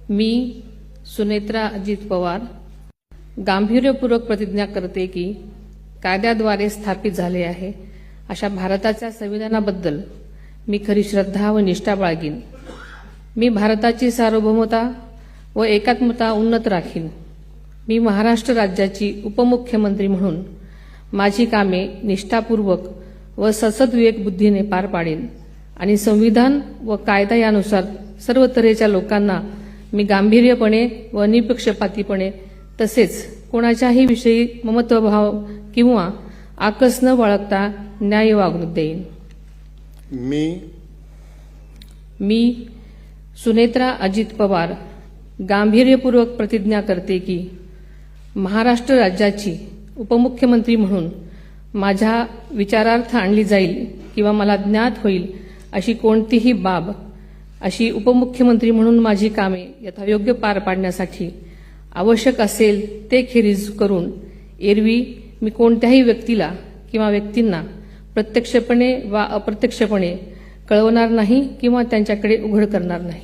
मी सुनेत्रा अजित पवार गांभीर्यपूर्वक प्रतिज्ञा करते की कायद्याद्वारे स्थापित झाले आहे अशा भारताच्या संविधानाबद्दल मी खरी श्रद्धा व निष्ठा बाळगीन। मी भारताची सार्वभौमता व एकात्मता उन्नत राखीन। मी महाराष्ट्र राज्याची उपमुख्यमंत्री म्हणून माझी कामे निष्ठापूर्वक व सद्विवेक बुद्धीने पार पाडेन आणि संविधान व कायदा यानुसार सर्व तऱ्हेच्या लोकांना मी गांभीर्यपणे व निपक्षपातीपणे तसेच कोणाच्याही विषयी ममत्वभाव किंवा आकस न बाळगता न्याय वागणूक देईन। मी सुनेत्रा अजित पवार गांभीर्यपूर्वक प्रतिज्ञा करते की महाराष्ट्र राज्याची उपमुख्यमंत्री म्हणून माझ्या विचारार्थ आणली जाईल किंवा मला ज्ञात होईल अशी कोणतीही बाब अशी उपमुख्यमंत्री म्हणून माझी कामे यथायोग्य पार पाडण्यासाठी आवश्यक असेल ते खेरीज करून एरवी मी कोणत्याही व्यक्तीला किंवा व्यक्तींना प्रत्यक्षपणे वा अप्रत्यक्षपणे कळवणार नाही किंवा त्यांच्याकडे उघड करणार नाही।